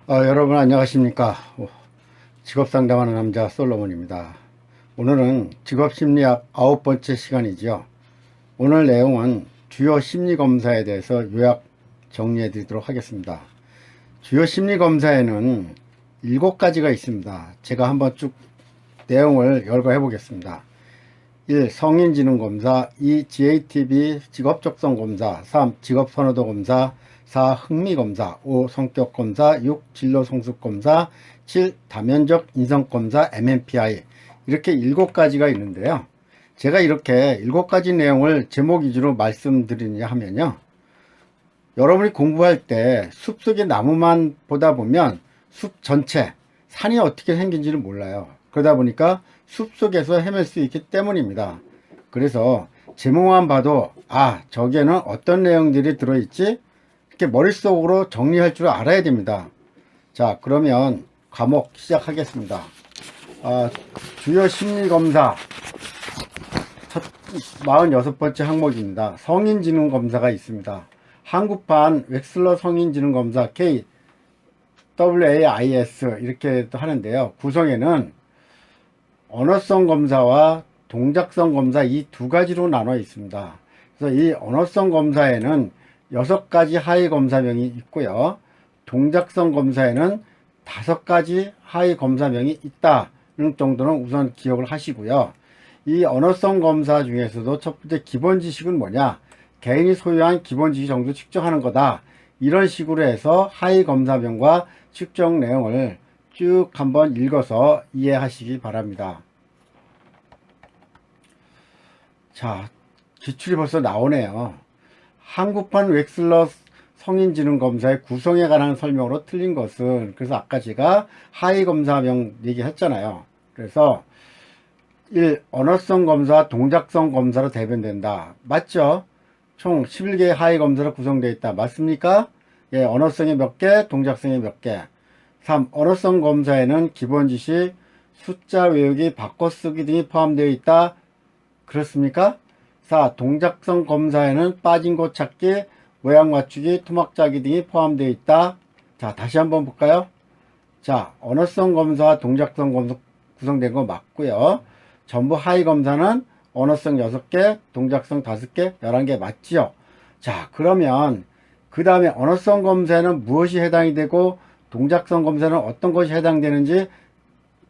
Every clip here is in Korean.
여러분 안녕하십니까. 직업상담하는 남자 솔로몬입니다. 오늘은 직업심리학 9번째 시간이죠. 오늘 내용은 주요 심리검사에 대해서 요약 정리해 드리도록 하겠습니다. 주요 심리검사에는 7가지가 있습니다. 제가 한번 쭉 내용을 열거해 보겠습니다. 1. 성인지능검사, 2. GATB 직업적성검사, 3. 직업선호도검사, 4. 흥미검사, 5. 성격검사, 6. 진로성숙검사, 7. 다면적 인성검사 MMPI 이렇게 7가지가 있는데요. 제가 이렇게 7가지 내용을 제목 위주로 말씀드리냐 하면요. 여러분이 공부할 때 숲속의 나무만 보다 보면 숲 전체, 산이 어떻게 생긴지를 몰라요. 그러다 보니까 숲속에서 헤맬 수 있기 때문입니다. 그래서 제목만 봐도 저기에는 어떤 내용들이 들어있지? 이렇게 머릿속으로 정리할 줄 알아야 됩니다. 자, 그러면 과목 시작하겠습니다. 주요 심리검사 46번째 항목입니다. 성인지능검사가 있습니다. 한국판 웩슬러 성인지능검사 KWAIS 이렇게 하는데요. 구성에는 언어성 검사와 동작성 검사 이 2가지로 나눠 있습니다. 그래서 이 언어성 검사에는 6가지 하위 검사명이 있고요. 동작성 검사에는 5가지 하위 검사명이 있다는 정도는 우선 기억을 하시고요. 이 언어성 검사 중에서도 첫 번째 기본 지식은 뭐냐? 개인이 소유한 기본 지식 정도 측정하는 거다. 이런 식으로 해서 하위 검사명과 측정 내용을 쭉 한번 읽어서 이해하시기 바랍니다. 자, 기출이 벌써 나오네요. 한국판 웩슬러 성인지능검사의 구성에 관한 설명으로 틀린 것은, 그래서 아까 제가 하위 검사명 얘기했잖아요. 그래서 1. 언어성 검사, 동작성 검사로 대변된다. 맞죠? 총 11개의 하위 검사로 구성되어 있다. 맞습니까? 예, 언어성이 몇 개, 동작성이 몇 개. 3. 언어성 검사에는 기본 지식, 숫자 외우기, 바꿔쓰기 등이 포함되어 있다. 그렇습니까? 4. 동작성 검사에는 빠진 곳 찾기, 모양 맞추기, 토막 짜기 등이 포함되어 있다. 자, 다시 한번 볼까요? 자, 언어성 검사와 동작성 검사 구성된 거 맞고요. 전부 하위 검사는 언어성 6개, 동작성 5개, 11개 맞지요? 자, 그러면 그 다음에 언어성 검사에는 무엇이 해당이 되고 동작성 검사는 어떤 것이 해당되는지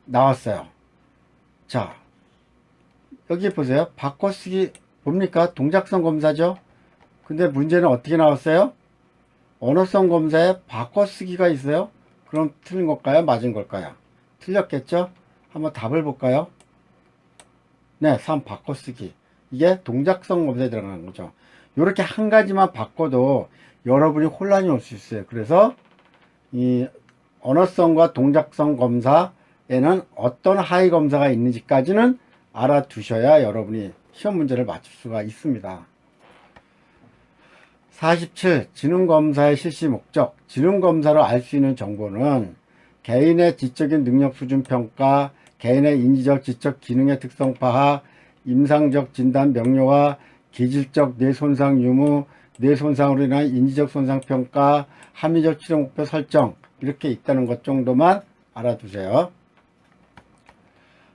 나왔어요. 자, 여기 보세요. 바꿔쓰기 뭡니까? 동작성 검사죠? 근데 문제는 어떻게 나왔어요? 언어성 검사에 바꿔쓰기가 있어요? 그럼 틀린 걸까요? 맞은 걸까요? 틀렸겠죠? 한번 답을 볼까요? 네, 3 바꿔쓰기. 이게 동작성 검사에 들어가는 거죠. 이렇게 한 가지만 바꿔도 여러분이 혼란이 올 수 있어요. 그래서 이 언어성과 동작성 검사에는 어떤 하위 검사가 있는지까지는 알아두셔야 여러분이 시험 문제를 맞출 수가 있습니다. 47. 지능검사의 실시 목적. 지능검사로 알 수 있는 정보는 개인의 지적인 능력 수준 평가, 개인의 인지적 지적 기능의 특성 파악, 임상적 진단 명료화, 기질적 뇌손상 유무, 뇌손상으로 인한 인지적 손상 평가, 합리적 치료 목표 설정 이렇게 있다는 것 정도만 알아두세요.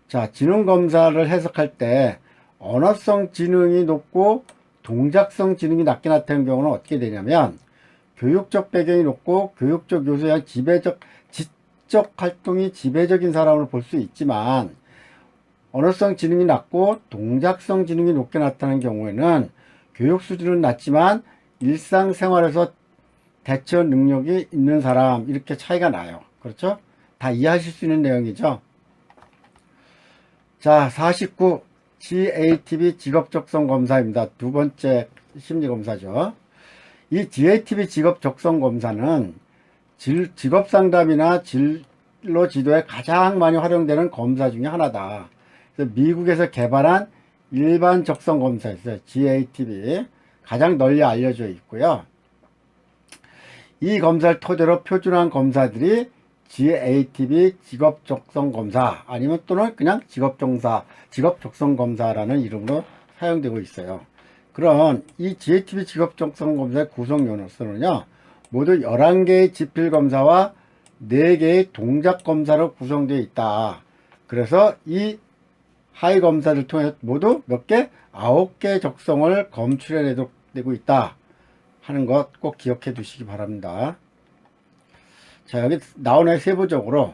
자, 지능검사를 해석할 때 언어성 지능이 높고 동작성 지능이 낮게 나타나는 경우는 어떻게 되냐면 교육적 배경이 높고 교육적 요소에 의한 지적 활동이 지배적인 사람으로 볼 수 있지만 언어성 지능이 낮고 동작성 지능이 높게 나타나는 경우에는 교육 수준은 낮지만 일상생활에서 대처 능력이 있는 사람 이렇게 차이가 나요. 그렇죠? 다 이해하실 수 있는 내용이죠. 자, 49. GATB 직업적성 검사입니다. 2번째 심리검사죠. 이 GATB 직업적성 검사는 직업상담이나 진로 지도에 가장 많이 활용되는 검사 중에 하나다. 그래서 미국에서 개발한 일반 적성 검사였어요. GATB. 가장 널리 알려져 있고요. 이 검사를 토대로 표준화한 검사들이 GATB 직업적성 검사 아니면 또는 그냥 직업적성 검사라는 이름으로 사용되고 있어요. 그럼 이 GATB 직업적성 검사의 구성 요소는요 모두 11개의 지필 검사와 4개의 동작 검사로 구성되어 있다. 그래서 이 하위 검사를 통해 모두 몇 개? 9개 적성을 검출해내고 있다 하는 것 꼭 기억해 두시기 바랍니다. 자, 여기 나오네. 세부적으로.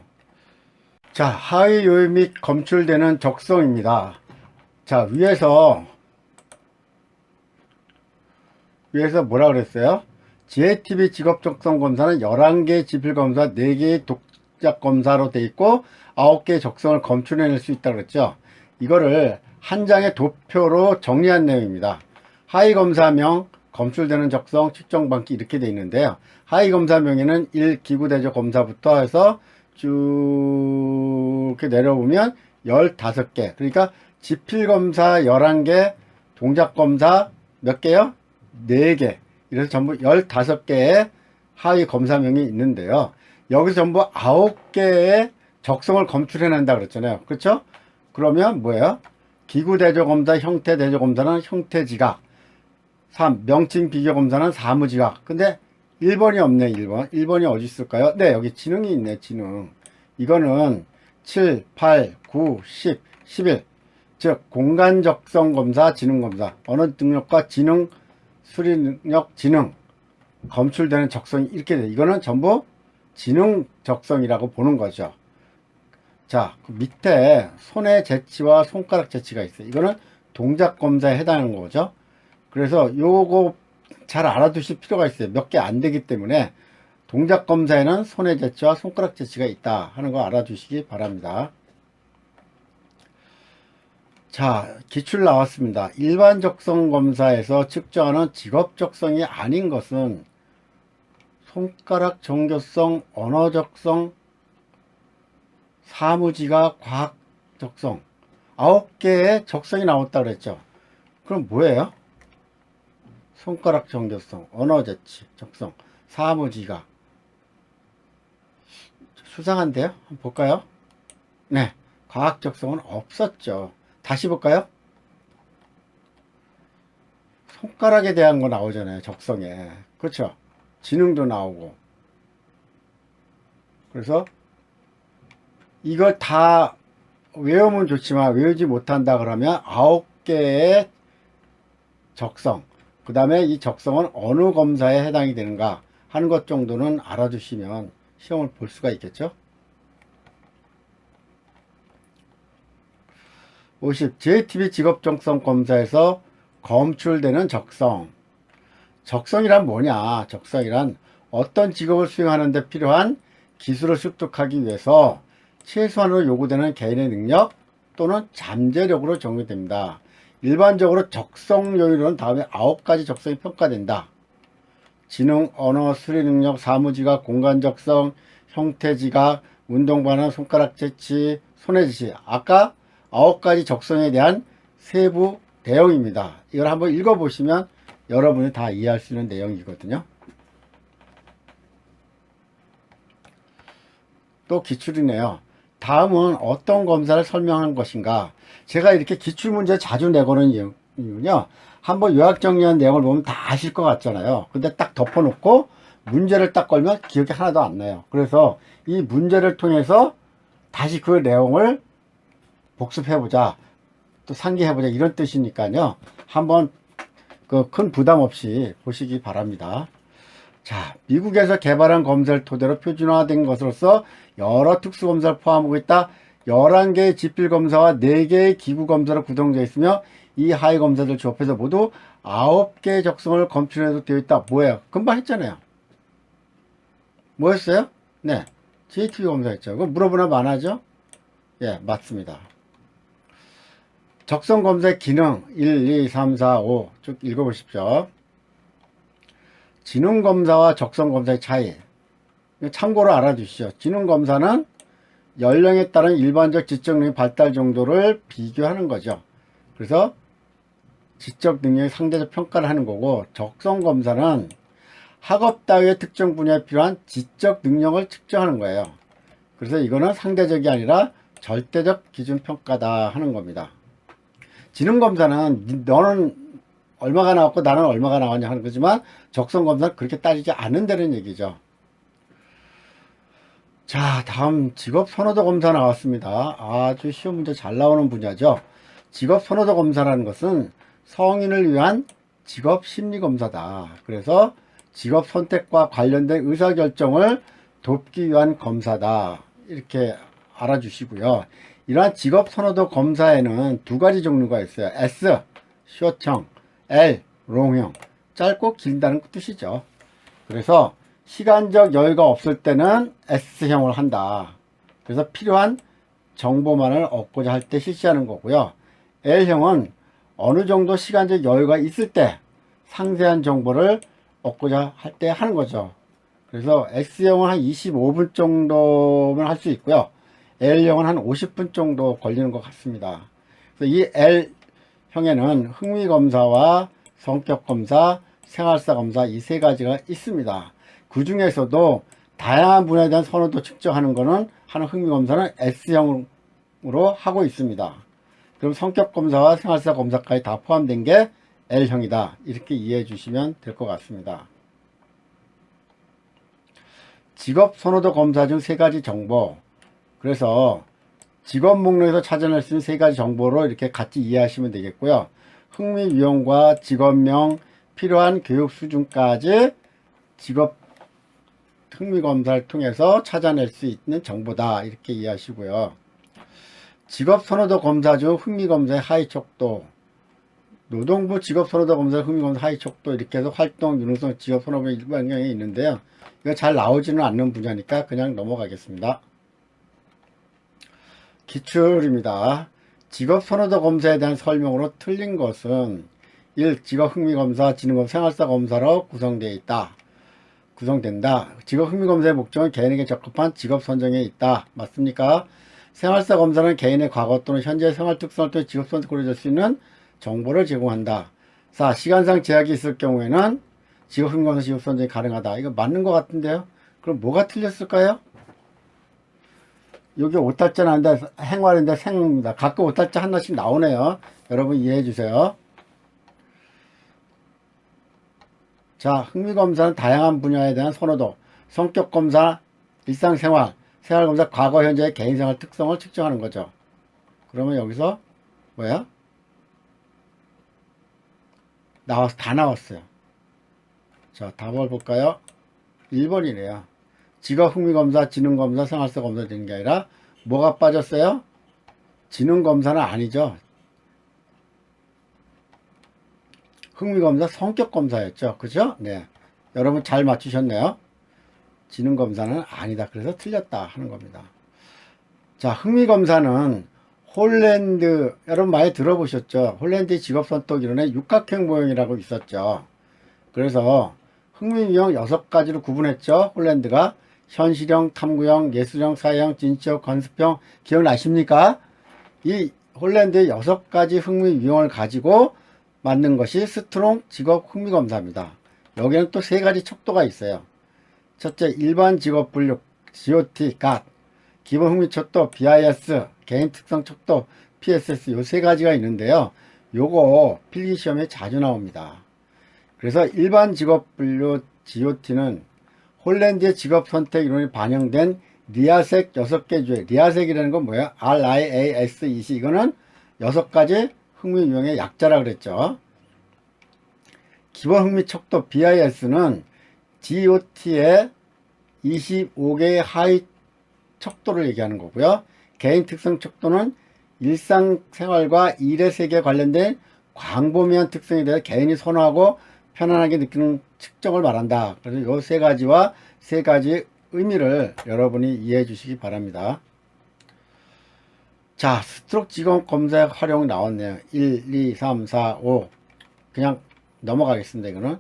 자, 하위 요인 및 검출되는 적성입니다. 자, 위에서 뭐라 그랬어요? JTB 직업 적성 검사는 11개 지필 검사, 4개의 동작 검사로 돼 있고 9개의 적성을 검출해낼 수 있다고 그랬죠. 이거를 한 장의 도표로 정리한 내용입니다. 하위 검사명, 검출되는 적성, 측정 방기 이렇게 돼 있는데요. 하위 검사명에는 1 기구대조 검사부터 해서 쭉 이렇게 내려보면 15개. 그러니까 지필 검사 11개, 동작 검사 몇 개요? 4개. 이래서 전부 15개의 하위 검사명이 있는데요. 여기서 전부 9개의 적성을 검출해낸다 그랬잖아요. 그렇죠? 그러면 뭐예요? 기구대조 검사, 형태대조 검사는 형태지각. 3. 명칭 비교 검사는 사무지각. 근데 1번이 없네. 1번이 어디 있을까요? 네, 여기 지능이 있네. 지능. 이거는 7, 8, 9, 10, 11. 즉 공간 적성 검사, 지능 검사. 언어 능력과 지능, 수리 능력, 지능 검출되는 적성이 이렇게 돼. 이거는 전부 지능 적성이라고 보는 거죠. 자, 그 밑에 손의 재치와 손가락 재치가 있어요. 이거는 동작 검사에 해당하는 거죠. 그래서 요거 잘 알아두실 필요가 있어요. 몇 개 안 되기 때문에 동작 검사에는 손의 재치와 손가락 재치가 있다 하는 거 알아두시기 바랍니다. 자, 기출 나왔습니다. 일반 적성 검사에서 측정하는 직업 적성이 아닌 것은 손가락 정교성, 언어 적성, 사무지각, 과학 적성 9개의 적성이 나왔다고 그랬죠. 그럼 뭐예요? 손가락 정교성, 언어 재치, 적성, 사무지각. 수상한데요? 한번 볼까요? 네, 과학 적성은 없었죠. 다시 볼까요? 손가락에 대한 거 나오잖아요. 적성에. 그렇죠? 지능도 나오고. 그래서 이걸 다 외우면 좋지만 외우지 못한다 그러면 9개의 적성, 그 다음에 이 적성은 어느 검사에 해당이 되는가 하는 것 정도는 알아두시면 시험을 볼 수가 있겠죠. 50. JTB 직업적성 검사에서 검출되는 적성. 적성이란 뭐냐? 적성이란 어떤 직업을 수행하는 데 필요한 기술을 습득하기 위해서 최소한으로 요구되는 개인의 능력 또는 잠재력으로 정의됩니다. 일반적으로 적성 요인은 다음에 9가지 적성이 평가된다. 지능, 언어, 수리 능력, 사무지각, 공간적성, 형태지각, 운동반응, 손가락 재치, 손의 재치. 아까 9가지 적성에 대한 세부 내용입니다. 이걸 한번 읽어보시면 여러분이 다 이해할 수 있는 내용이거든요. 또 기출이네요. 다음은 어떤 검사를 설명한 것인가? 제가 이렇게 기출문제 자주 내고는 이유는요. 한번 요약 정리한 내용을 보면 다 아실 것 같잖아요. 근데 딱 덮어놓고 문제를 딱 걸면 기억이 하나도 안 나요. 그래서 이 문제를 통해서 다시 그 내용을 복습해보자, 또 상기해보자 이런 뜻이니까요. 한번 그 큰 부담 없이 보시기 바랍니다. 자, 미국에서 개발한 검사를 토대로 표준화된 것으로서 여러 특수검사를 포함하고 있다. 11개의 지필검사와 4개의 기구검사로 구성되어 있으며 이 하위 검사들 조합해서 모두 9개의 적성을 검출해도 되어 있다. 뭐예요? 금방 했잖아요. 뭐였어요? 네, JTB 검사였죠. 그거 물어보나 많아죠? 예, 맞습니다. 적성 검사의 기능 1, 2, 3, 4, 5 쭉 읽어보십시오. 지능 검사와 적성 검사의 차이 참고로 알아두시죠. 지능 검사는 연령에 따른 일반적 지적 능력 발달 정도를 비교하는 거죠. 그래서 지적 능력의 상대적 평가를 하는 거고, 적성 검사는 학업 따위의 특정 분야에 필요한 지적 능력을 측정하는 거예요. 그래서 이거는 상대적이 아니라 절대적 기준 평가다 하는 겁니다. 지능 검사는 너는 얼마가 나왔고 나는 얼마가 나왔냐 하는 거지만, 적성 검사는 그렇게 따지지 않는다는 얘기죠. 자, 다음 직업 선호도 검사 나왔습니다. 아주 쉬운 문제 잘 나오는 분야죠. 직업 선호도 검사라는 것은 성인을 위한 직업 심리 검사다. 그래서 직업 선택과 관련된 의사결정을 돕기 위한 검사다. 이렇게 알아주시고요. 이러한 직업 선호도 검사에는 두 가지 종류가 있어요. S, 숏형, L, 롱형. 짧고 길다는 뜻이죠. 그래서 시간적 여유가 없을 때는 S형을 한다. 그래서 필요한 정보만을 얻고자 할 때 실시하는 거고요. L형은 어느 정도 시간적 여유가 있을 때 상세한 정보를 얻고자 할 때 하는 거죠. 그래서 S형은 한 25분 정도면 할 수 있고요. L형은 한 50분 정도 걸리는 것 같습니다. 그래서 이 L형에는 흥미검사와 성격검사, 생활사 검사 이 세 가지가 있습니다. 그 중에서도 다양한 분야에 대한 선호도 측정하는 거는 하는 흥미검사는 S형으로 하고 있습니다. 그럼 성격검사와 생활사검사까지 다 포함된 게 L형이다. 이렇게 이해해 주시면 될 것 같습니다. 직업 선호도 검사 중 세 가지 정보. 그래서 직업 목록에서 찾아낼 수 있는 세 가지 정보로 이렇게 같이 이해하시면 되겠고요. 흥미 유형과 직업명, 필요한 교육 수준까지 직업 흥미 검사를 통해서 찾아낼 수 있는 정보다. 이렇게 이해하시고요. 직업 선호도 검사 중 흥미 검사의 하위 척도, 노동부 직업 선호도 검사 흥미 검사 하위 척도 이렇게 해서 활동, 유능성, 직업 선호도 일반형이 있는데요. 이거 잘 나오지는 않는 분야니까 그냥 넘어가겠습니다. 기출입니다. 직업 선호도 검사에 대한 설명으로 틀린 것은 1. 직업 흥미 검사, 지능검사, 생활사 검사로 구성된다. 직업 흥미 검사의 목적은 개인에게 적합한 직업 선정에 있다. 맞습니까? 생활사 검사는 개인의 과거 또는 현재 생활 특성을 통해 직업 선택으로 줄 수 있는 정보를 제공한다. 4. 시간상 제약이 있을 경우에는 직업 흥미 검사, 직업 선정이 가능하다. 이거 맞는 것 같은데요? 그럼 뭐가 틀렸을까요? 여기 오탈자 나는데 행활인데 생입니다. 가끔 오탈자 하나씩 나오네요. 여러분 이해해 주세요. 자, 흥미검사는 다양한 분야에 대한 선호도, 성격검사, 일상생활, 생활검사, 과거, 현재의 개인생활 특성을 측정하는 거죠. 그러면 여기서 뭐야? 다 나왔어요. 자, 답을 볼까요? 1번이네요. 직업 흥미검사, 지능검사, 생활사검사 되는 게 아니라 뭐가 빠졌어요? 지능검사는 아니죠. 흥미검사, 성격검사였죠. 그죠? 네. 여러분 잘 맞추셨네요. 지능검사는 아니다. 그래서 틀렸다 하는 겁니다. 자, 흥미검사는 홀랜드, 여러분 많이 들어보셨죠? 홀랜드 직업선택이론에 육각형 모형이라고 있었죠. 그래서 흥미유형 6가지로 구분했죠. 홀랜드가 현실형, 탐구형, 예술형, 사회형, 진취형, 관습형 기억나십니까? 이 홀랜드의 6가지 흥미유형을 가지고 만든 것이 스트롱 직업 흥미검사입니다. 여기는 또 3가지 척도가 있어요. 첫째, 일반 직업 분류 GOT, GOT, 기본 흥미 척도 BIS, 개인 특성 척도 PSS 요 3가지가 있는데요. 요거 필기시험에 자주 나옵니다. 그래서 일반 직업 분류 GOT는 홀랜드의 직업 선택 이론이 반영된 리아색 6개 주에, 리아색이라는 건 뭐예요? RIASEC, 이거는 6가지 흥미 유형의 약자라 그랬죠. 기본 흥미 척도 BIS는 GOT의 25개의 하위 척도를 얘기하는 거고요. 개인 특성 척도는 일상생활과 일의 세계에 관련된 광범위한 특성에 대해 개인이 선호하고 편안하게 느끼는 측정을 말한다. 그래서 이 3가지와 3가지 의미를 여러분이 이해해 주시기 바랍니다. 자, 스트록 직업 검사 활용 나왔네요. 1, 2, 3, 4, 5. 그냥 넘어가겠습니다. 이거는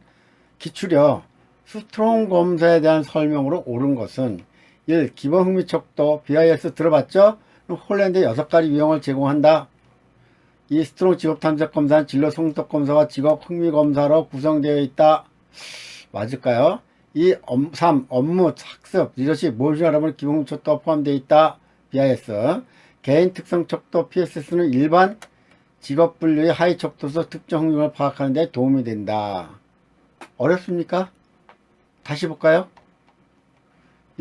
기출이요. 스트롱 검사에 대한 설명으로 옳은 것은 1. 기본 흥미 척도 BIS 들어봤죠? 홀랜드의 6가지 유형을 제공한다. 이 스트롱 직업 탐색 검사는 진로 성적 검사와 직업 흥미 검사로 구성되어 있다. 맞을까요? 3. 업무, 학습, 리더십, 무엇이 여러분 기본 흥미 척도가 포함되어 있다. BIS. 개인 특성 척도 PSS는 일반 직업 분류의 하위 척도에서 특정 흥미를 파악하는 데 도움이 된다. 어렵습니까? 다시 볼까요?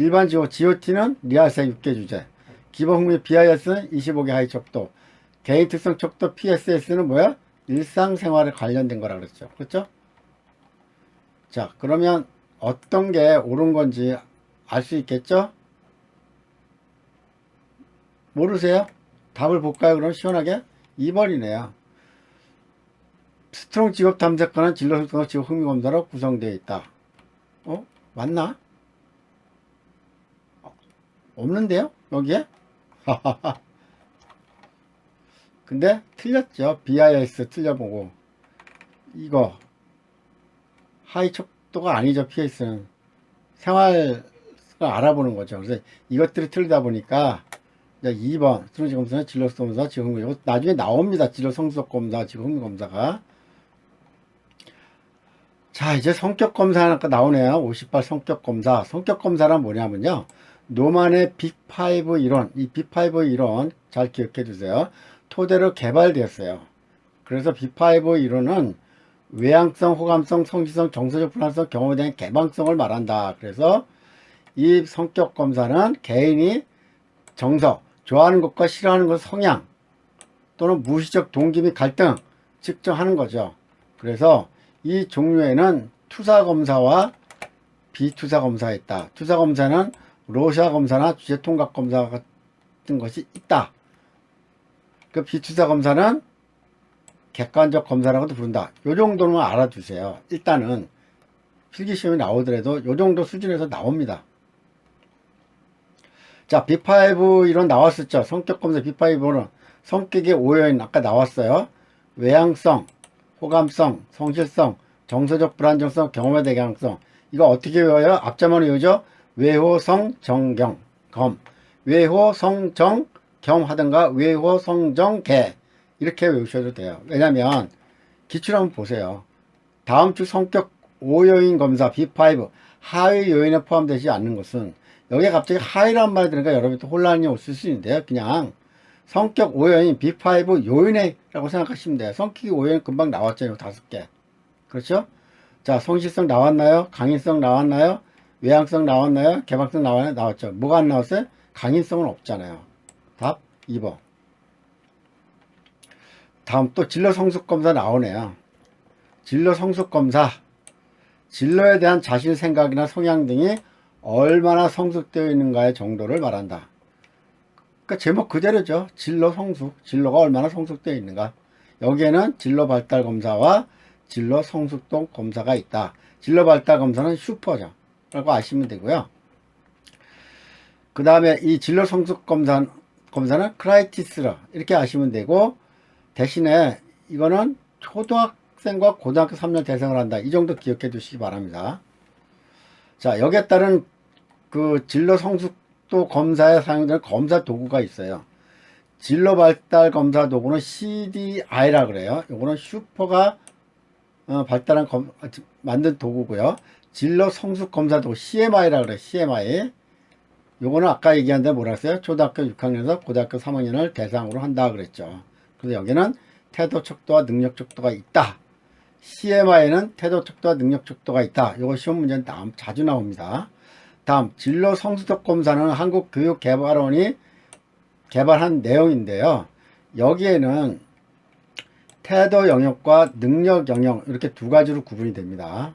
일반 GOT는 리아세 6개 주제, 기본 흥미 BIS는 25개 하위 척도, 개인 특성 척도 PSS는 뭐야? 일상생활에 관련된 거라 그랬죠. 그렇죠? 자, 그러면 어떤 게 옳은 건지 알 수 있겠죠? 모르세요? 답을 볼까요? 그럼 시원하게? 2번이네요. 스트롱 직업 탐색관은 진로 성과 직업 흥미 검사로 구성되어 있다. 맞나? 없는데요? 여기에? 근데 틀렸죠. BIS 틀려보고. 이거 하위 척도가 아니죠. PS는 생활을 알아보는 거죠. 그래서 이것들이 틀리다 보니까 이제 2번 스트롱 직업 검사는 진로 검사 직업 흥미 검사. 나중에 나옵니다. 진로 성적 검사 직업 흥미 검사가. 자, 이제 성격 검사 나오네요. 58 성격 검사. 성격 검사란 뭐냐면요. 노만의 빅5 이론, 이 빅5 이론 잘 기억해 두세요. 토대로 개발되었어요. 그래서 빅5 이론은 외향성, 호감성, 성실성, 정서적 불안성, 경험에 대한 개방성을 말한다. 그래서 이 성격 검사는 개인이 정서, 좋아하는 것과 싫어하는 것 성향 또는 무의식 동기 및 갈등 측정하는 거죠. 그래서 이 종류에는 투사 검사와 비투사 검사가 있다. 투사 검사는 로샤 검사나 주제 통각 검사 같은 것이 있다. 그 비투사 검사는 객관적 검사라고도 부른다. 요 정도는 알아두세요. 일단은 필기시험이 나오더라도 요 정도 수준에서 나옵니다. 자, B5 이론 나왔었죠. 성격 검사 B5는 성격의 5요인 아까 나왔어요. 외향성, 호감성, 성실성, 정서적 불안정성, 경험에 대한 개방성. 이거 어떻게 외워요? 앞자만 외우죠? 외호, 성, 정, 경, 검. 외호, 성, 정, 겸 하든가 외호, 성, 정, 개. 이렇게 외우셔도 돼요. 왜냐면 기출 한번 보세요. 다음 주 성격 5요인 검사 B5 하위 요인에 포함되지 않는 것은 여기에 갑자기 하위란 말이 들으니까 여러분도 혼란이 올수 있는데요. 그냥 성격 5요인 B5 요인이라고 생각하시면 돼요. 성격이 5요인 금방 나왔잖아요. 5개. 그렇죠? 자, 성실성 나왔나요? 강인성 나왔나요? 외향성 나왔나요? 개방성 나왔나요? 나왔죠. 뭐가 안 나왔어요? 강인성은 없잖아요. 답 2번. 다음 또 진로 성숙 검사 나오네요. 진로 성숙 검사. 진로에 대한 자신 생각이나 성향 등이 얼마나 성숙되어 있는가의 정도를 말한다. 그러니까 제목 그대로죠. 진로 성숙. 진로가 얼마나 성숙되어 있는가. 여기에는 진로 발달 검사와 진로 성숙도 검사가 있다. 진로 발달 검사는 슈퍼죠. 라고 아시면 되고요. 그 다음에 이 진로 성숙 검사는 크라이티스라 이렇게 아시면 되고, 대신에 이거는 초등학생과 고등학교 3년 대상을 한다. 이 정도 기억해 두시기 바랍니다. 자, 여기에 따른 그 진로 성숙도 검사에 사용되는 검사 도구가 있어요. 진로 발달 검사 도구는 CDI라 그래요. 요거는 슈퍼가 발달한 만든 도구고요. 진로 성숙 검사 도구 CMI라 그래요. CMI. 요거는 아까 얘기한 데 뭐라 했어요? 초등학교 6학년에서 고등학교 3학년을 대상으로 한다 그랬죠. 그래서 여기는 태도 척도와 능력 척도가 있다. CMI에는 태도 척도와 능력 척도가 있다. 요거 시험 문제는 자주 나옵니다. 다음 진로 성숙도 검사는 한국교육개발원이 개발한 내용인데요. 여기에는 태도 영역과 능력 영역 이렇게 두 가지로 구분이 됩니다.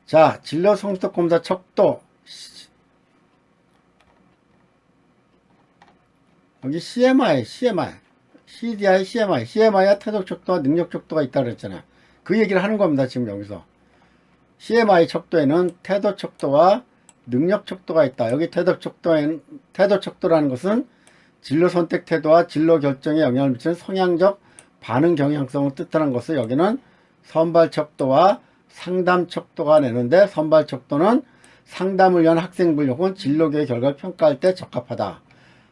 자, 진로 성숙도 검사 척도 여기 CMI, CDI, CMI와 태도 척도와 능력 척도가 있다 그랬잖아요. 그 얘기를 하는 겁니다. 지금 여기서 CMI 척도에는 태도 척도와 능력 척도가 있다. 여기 태도 척도라는 것은 진로 선택 태도와 진로 결정에 영향을 미치는 성향적 반응 경향성을 뜻하는 것을 여기는 선발 척도와 상담 척도가 내는데, 선발 척도는 상담을 위한 학생부 혹은 진로교육 결과를 평가할 때 적합하다.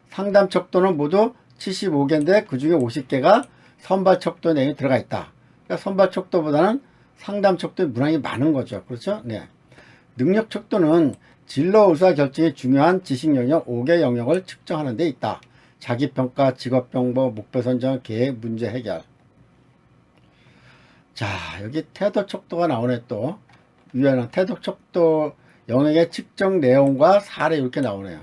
상담 척도는 모두 75개인데 그 중에 50개가 선발 척도 내용이 들어가 있다. 그러니까 선발 척도보다는 상담 척도의 문항이 많은 거죠. 그렇죠? 네. 능력 척도는 진로 의사 결정에 중요한 지식 영역 5개 영역을 측정하는 데 있다. 자기평가, 직업병보, 목표 선정, 계획, 문제 해결. 자, 여기 태도 척도가 나오네 또. 유연한 태도 척도 영역의 측정 내용과 사례 이렇게 나오네요.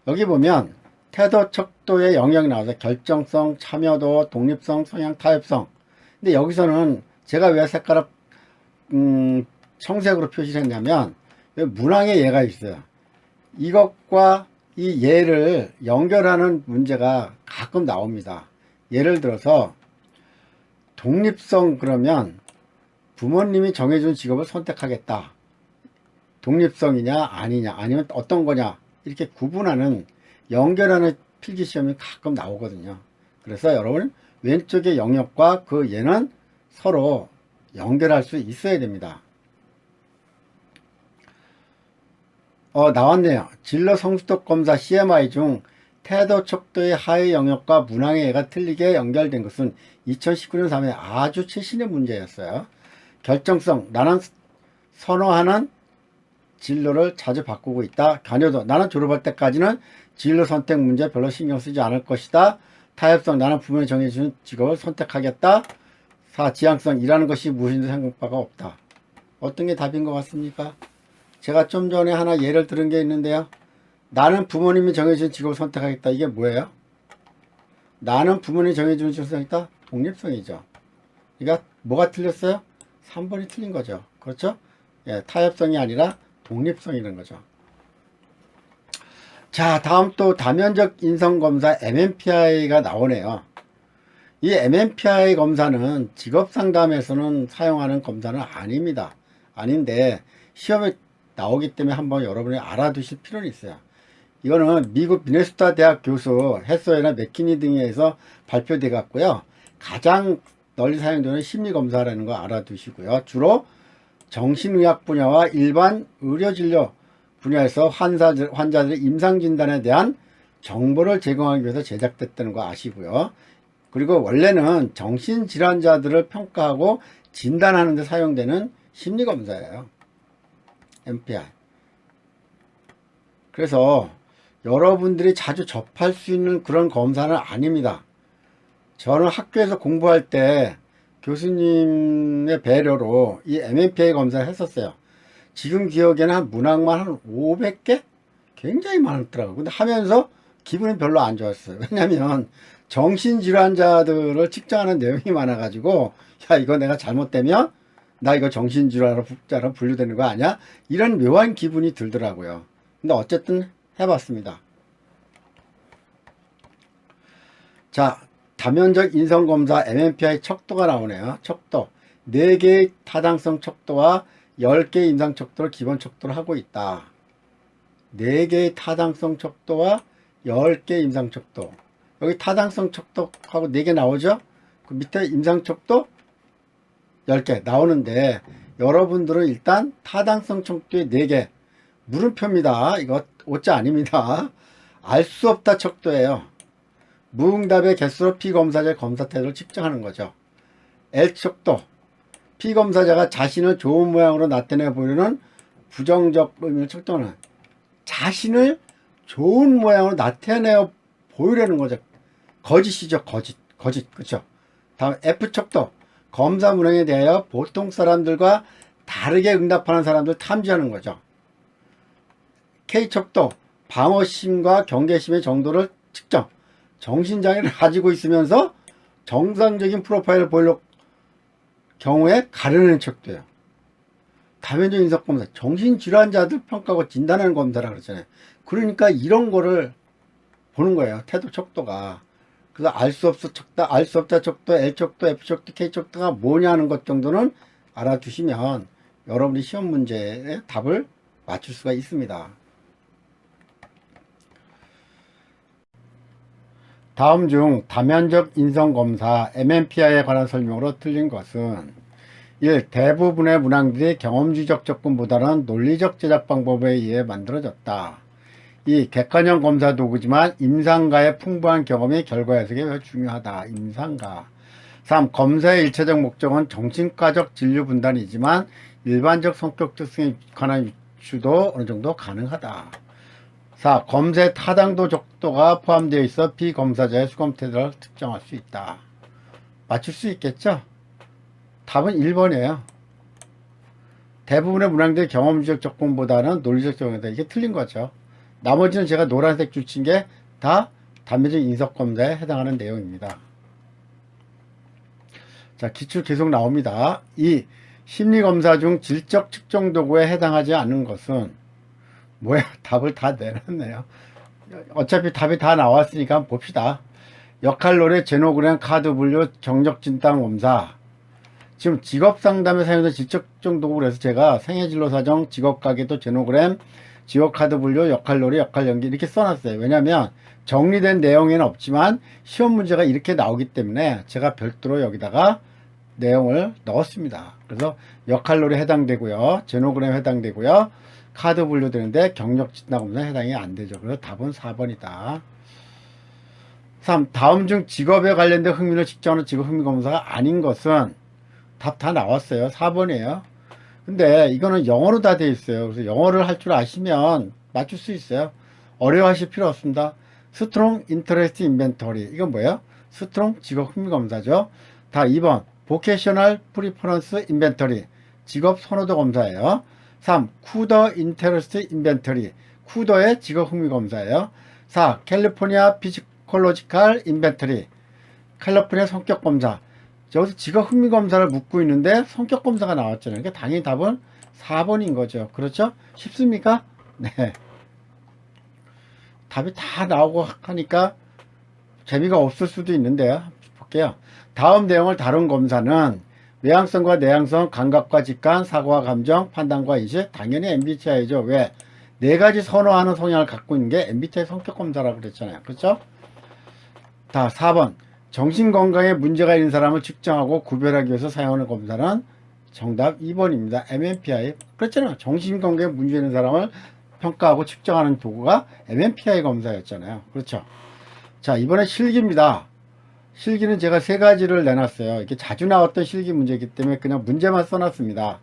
여기 보면 태도, 척도의 영역이 나와서 결정성, 참여도, 독립성, 성향, 타협성. 근데 여기서는 제가 왜 색깔을 청색으로 표시를 했냐면 문항에 예가 있어요. 이것과 이 예를 연결하는 문제가 가끔 나옵니다. 예를 들어서 독립성 그러면 부모님이 정해준 직업을 선택하겠다. 독립성이냐 아니냐 아니면 어떤 거냐 이렇게 구분하는 연결하는 필기시험이 가끔 나오거든요. 그래서 여러분 왼쪽의 영역과 그 예는 서로 연결할 수 있어야 됩니다. 나왔네요. 진로 성숙도 검사 CMI 중 태도 척도의 하위 영역과 문항의 예가 틀리게 연결된 것은 2019년 3회 아주 최신의 문제였어요. 결정성, 나는 선호하는 진로를 자주 바꾸고 있다. 관여도, 나는 졸업할 때까지는 진로 선택 문제 별로 신경 쓰지 않을 것이다. 타협성, 나는 부모님이 정해준 직업을 선택하겠다. 4. 지향성, 일하는 것이 무엇인지 생각바가 없다. 어떤 게 답인 것 같습니까? 제가 좀 전에 하나 예를 들은 게 있는데요. 나는 부모님이 정해준 직업을 선택하겠다. 이게 뭐예요? 나는 부모님이 정해준 직업을 선택하겠다. 독립성이죠. 그러니까 뭐가 틀렸어요? 3번이 틀린 거죠. 그렇죠? 예, 타협성이 아니라 독립성이라는 거죠. 자, 다음 또 다면적 인성검사 MMPI가 나오네요. 이 MMPI 검사는 직업상담에서는 사용하는 검사는 아닙니다. 아닌데 시험에 나오기 때문에 한번 여러분이 알아두실 필요는 있어요. 이거는 미국 미네소타 대학 교수 해서웨나 맥키니 등에서 발표돼 갔고요. 가장 널리 사용되는 심리검사라는 거 알아두시고요. 주로 정신의학 분야와 일반 의료진료 분야에서 환자들의 임상진단에 대한 정보를 제공하기 위해서 제작됐다는 거 아시고요. 그리고 원래는 정신질환자들을 평가하고 진단하는 데 사용되는 심리검사예요. MPI. 그래서 여러분들이 자주 접할 수 있는 그런 검사는 아닙니다. 저는 학교에서 공부할 때 교수님의 배려로 이 MMPI 검사를 했었어요. 지금 기억에는 한 문항만 한 500개? 굉장히 많더라고요. 근데 하면서 기분이 별로 안 좋았어요. 왜냐면 정신질환자들을 측정하는 내용이 많아가지고 야 이거 내가 잘못되면 나 이거 정신질환으로 분류되는 거 아니야? 이런 묘한 기분이 들더라고요. 근데 어쨌든 해봤습니다. 자, 다면적 인성검사 MMPI 척도가 나오네요. 척도. 4개의 타당성 척도와 10개의 임상 척도를 기본 척도로 하고 있다. 4개의 타당성 척도와 10개의 임상 척도. 여기 타당성 척도하고 4개 나오죠? 그 밑에 임상 척도 10개 나오는데 여러분들은 일단 타당성 척도의 4개 물음표입니다. 이거 오자 아닙니다. 알 수 없다 척도예요. 무응답의 개수로 피검사자의 검사 태도를 측정하는 거죠. L척도. 피검사자가 자신을 좋은 모양으로 나타내 보이는 부정적 의미를 척도하는 자신을 좋은 모양으로 나타내 보이려는 거죠. 거짓이죠. 거짓. 그렇죠. 다음 F척도. 검사 문항에 대하여 보통 사람들과 다르게 응답하는 사람들 탐지하는 거죠. K척도. 방어심과 경계심의 정도를 측정. 정신장애를 가지고 있으면서 정상적인 프로파일을 보일 경우에 가려내는 척도예요. 다면적 인성검사, 정신질환자들 평가하고 진단하는 검사라고 그랬잖아요. 그러니까 이런 거를 보는 거예요. 태도 척도가. 그래서 알 수 없다 척도, L척도, F척도, K척도가 뭐냐 하는 것 정도는 알아두시면 여러분이 시험 문제의 답을 맞출 수가 있습니다. 다음 중 다면적 인성검사 MMPI에 관한 설명으로 틀린 것은 1. 대부분의 문항들이 경험주의적 접근보다는 논리적 제작 방법에 의해 만들어졌다. 2. 객관형 검사 도구지만 임상가의 풍부한 경험이 결과 해석에 매우 중요하다. 임상가. 3. 검사의 일차적 목적은 정신과적 진료 분단이지만 일반적 성격 특성에 관한 유추도 어느 정도 가능하다. 4. 검사의 타당도 적도가 포함되어 있어 피검사자의 수검 태도를 특정할 수 있다. 맞출 수 있겠죠? 답은 1번이에요. 대부분의 문항들이 경험적 접근보다는 논리적 접근이다. 이게 틀린 거죠. 나머지는 제가 노란색 줄 친 게 다 단면적 인석 검사에 해당하는 내용입니다. 자, 기출 계속 나옵니다. 2. 심리검사 중 질적 측정 도구에 해당하지 않는 것은 뭐야? 답을 다 내놨네요. 어차피 답이 다 나왔으니까 한번 봅시다. 역할놀이, 제노그램, 카드 분류, 경력 진단 검사. 지금 직업 상담에 사용된 질적 측정 도구로 해서 제가 생애진로 사정, 직업 가계도, 제노그램, 지역 카드 분류, 역할놀이, 역할 연기 이렇게 써놨어요. 왜냐면 정리된 내용에는 없지만 시험 문제가 이렇게 나오기 때문에 제가 별도로 여기다가 내용을 넣었습니다. 그래서 역할놀이 해당되고요. 제노그램 해당되고요. 카드 분류 되는데 경력 진단 검사에 해당이 안 되죠. 그래서 답은 4번이다. 3. 다음 중 직업에 관련된 흥미를 측정하는 직업 흥미 검사가 아닌 것은 답 다 나왔어요. 4번이에요. 근데 이거는 영어로 다 되어 있어요. 그래서 영어를 할 줄 아시면 맞출 수 있어요. 어려워하실 필요 없습니다. 스트롱 인터레스트 인벤토리. 이건 뭐예요? 스트롱 직업 흥미 검사죠. 다 2번 보케셔널 프리퍼런스 인벤토리. 직업 선호도 검사예요. 3. 쿠더 인터레스트 인벤토리. 쿠더의 직업 흥미 검사예요. 4. 캘리포니아 피지컬로지컬 인벤토리. 캘리포니아 성격 검사. 여기서 직업 흥미 검사를 묻고 있는데 성격 검사가 나왔잖아요. 그러니까 당연히 답은 4번인 거죠. 그렇죠? 쉽습니까? 네. 답이 다 나오고 하니까 재미가 없을 수도 있는데요. 볼게요. 다음 내용을 다룬 검사는 외향성과 내향성, 감각과 직관, 사고와 감정, 판단과 인식. 당연히 MBTI죠. 왜? 네 가지 선호하는 성향을 갖고 있는 게 MBTI 성격 검사라고 그랬잖아요. 그렇죠? 다 4번. 정신건강에 문제가 있는 사람을 측정하고 구별하기 위해서 사용하는 검사는 정답 2번입니다. MMPI. 그렇잖아요. 정신건강에 문제 있는 사람을 평가하고 측정하는 도구가 MMPI 검사였잖아요. 그렇죠. 자, 이번에 실기입니다. 실기는 제가 세 가지를 내놨어요. 이게 자주 나왔던 실기 문제이기 때문에 그냥 문제만 써놨습니다.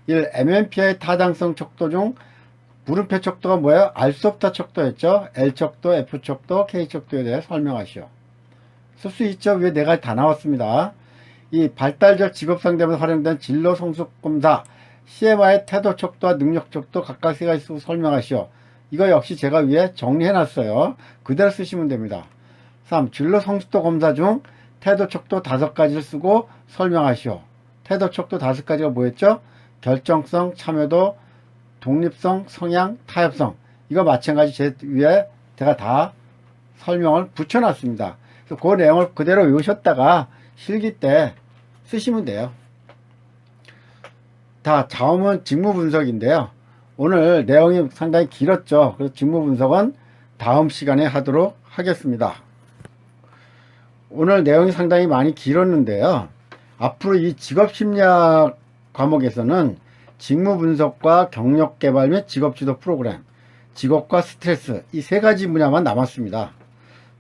1. MMPI 타당성 척도 중 물음표 척도가 뭐예요? 알 수 없다 척도였죠. L 척도, F 척도, K 척도에 대해 설명하시오. 쓸 수 있죠. 왜 내가 다 나왔습니다. 이 발달적 직업상담에 활용된 진로 성숙 검사 CMI의 태도 척도와 능력 척도 각각 세 가지 쓰고 설명하시오. 이거 역시 제가 위에 정리해 놨어요. 그대로 쓰시면 됩니다. 3. 진로 성숙도 검사 중 태도 척도 5가지를 쓰고 설명하시오. 태도 척도 5가지가 뭐였죠? 결정성, 참여도, 독립성, 성향, 타협성. 이거 마찬가지 제 위에 제가 다 설명을 붙여놨습니다. 그 내용을 그대로 외우셨다가 실기 때 쓰시면 돼요. 다음은 직무 분석인데요. 오늘 내용이 상당히 길었죠. 그래서 직무 분석은 다음 시간에 하도록 하겠습니다. 오늘 내용이 상당히 많이 길었는데요. 앞으로 이 직업심리학 과목에서는 직무 분석과 경력 개발 및 직업지도 프로그램, 직업과 스트레스 이 세 가지 분야만 남았습니다.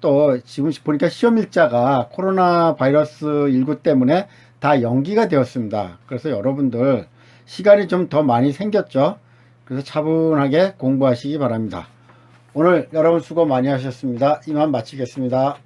또 지금 보니까 시험 일자가 코로나 바이러스 19 때문에 다 연기가 되었습니다. 그래서 여러분들 시간이 좀 더 많이 생겼죠. 그래서 차분하게 공부하시기 바랍니다. 오늘 여러분 수고 많이 하셨습니다. 이만 마치겠습니다.